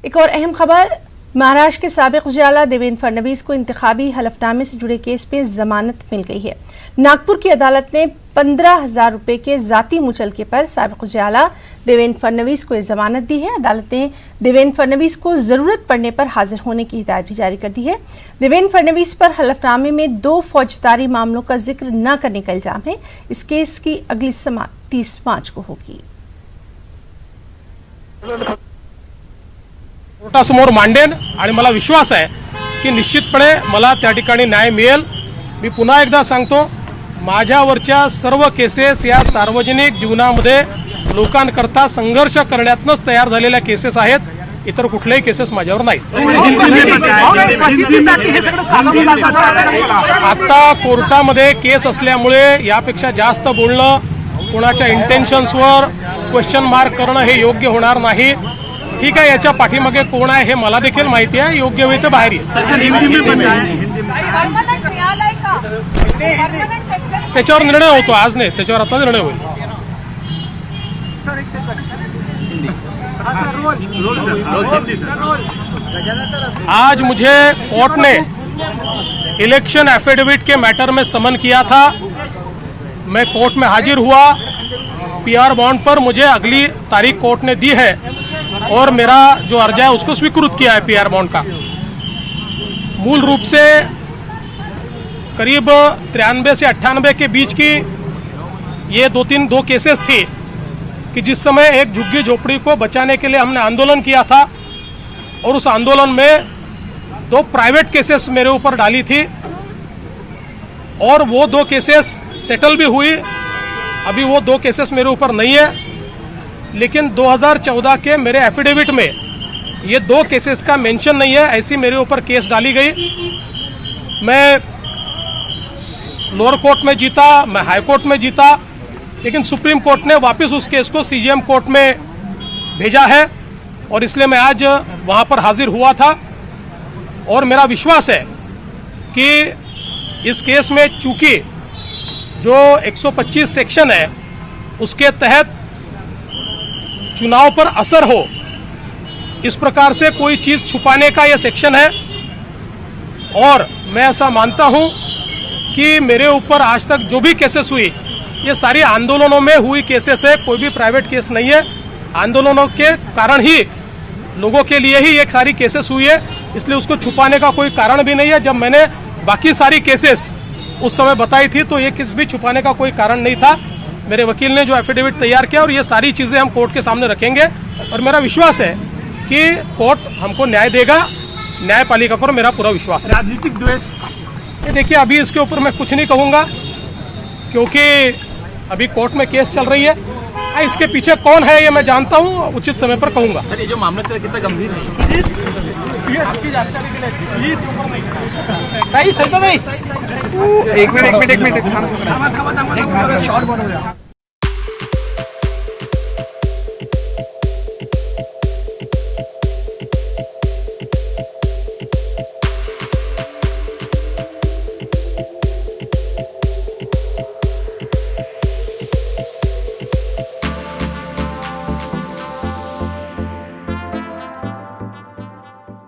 एक और अहम खबर, महाराष्ट्र के साबिक वज़ीर-ए-आला देवेंद्र फडणवीस को इंतखाबी हलफनामे से जुड़े केस में जमानत मिल गई है। नागपुर की अदालत ने 15,000 रुपए के जाती मुचलके पर साबिक वज़ीर-ए-आला देवेंद्र फडणवीस को जमानत दी है। अदालत ने देवेंद्र फडणवीस को जरूरत पड़ने पर हाजिर होने की हिदायत भी जारी कर दी है। देवेंद्र फडणवीस पर हलफनामे में 2 फौजदारी मामलों का जिक्र न करने का इल्जाम है। इस केस की अगली समाअत 30 मार्च को होगी। कोर्टासमोर मांडेन आणि मला विश्वास आहे की निश्चितपणे मला त्या ठिकाणी न्याय मिळेल। मी पुन्हा एकदा सांगतो, माझ्यावरच्या सर्व केसेस या सार्वजनिक जीवनामध्ये लोकांकरता संघर्ष करण्यातच तयार झालेल्या केसेस आहेत। इतर कुठलेही केसेस माझ्यावर नाहीत। आता कोर्टामध्ये केस असल्यामुळे यापेक्षा जास्त बोलणं, कोणाच्या इंटेन्शन्सवर क्वेश्चन मार्क करणं हे योग्य होणार नाही। ठीक आहे, याच्या पाठीमागे कोण आहे हे मला देखील माहिती आहे। योग्य वेळ ते बाहेर येईल। त्याच्यावर निर्णय होतो, आज नाही, त्याच्यावर आता निर्णय होईल। आज मुझे कोर्ट ने इलेक्शन एफिडेविट के मैटर में समन किया था। मैं कोर्ट में हाजिर हुआ। पीआर बॉन्ड पर मुझे अगली तारीख कोर्ट ने दी है और मेरा जो अर्जा है उसको स्वीकृत किया है पीआर बॉन्ड का। मूल रूप से करीब 93 से 98 के बीच की ये दो केसेस थी कि जिस समय एक झुग्गी झोपड़ी को बचाने के लिए हमने आंदोलन किया था और उस आंदोलन में 2 प्राइवेट केसेस मेरे ऊपर डाली थी और वो 2 केसेस सेटल भी हुई। अभी वो 2 केसेस मेरे ऊपर नहीं है, लेकिन 2014 के मेरे एफिडेविट में ये 2 केसेस का मेंशन नहीं है। ऐसी मेरे ऊपर केस डाली गई। मैं लोअर कोर्ट में जीता, मैं हाई कोर्ट में जीता, लेकिन सुप्रीम कोर्ट ने वापस उस केस को सीजेएम कोर्ट में भेजा है और इसलिए मैं आज वहां पर हाजिर हुआ था। और मेरा विश्वास है कि इस केस में चूंकि जो 125 सेक्शन है उसके तहत चुनाव पर असर हो, इस प्रकार से कोई चीज छुपाने का यह सेक्शन है। और मैं ऐसा मानता हूं कि मेरे ऊपर आज तक जो भी केसेस हुई ये सारी आंदोलनों में हुई केसेस है, कोई भी प्राइवेट केस नहीं है। आंदोलनों के कारण ही, लोगों के लिए ही ये सारी केसेस हुई है, इसलिए उसको छुपाने का कोई कारण भी नहीं है। जब मैंने बाकी सारी केसेस उस समय बताई थी तो ये किस भी छुपाने का कोई कारण नहीं था। मेरे वकील ने जो एफिडेविट तैयार किया और ये सारी चीजें हम कोर्ट के सामने रखेंगे और मेरा विश्वास है कि कोर्ट हमको न्याय देगा। न्यायपालिका पर मेरा पूरा विश्वास है। राजनीतिक द्वेष, ये देखिए, अभी इसके ऊपर मैं कुछ नहीं कहूँगा क्योंकि अभी कोर्ट में केस चल रही है। इसके पीछे कौन है ये मैं जानता हूँ, उचित समय पर कहूँगा। सर, ये जो मामला चल कितना गंभीर है? एक मिनट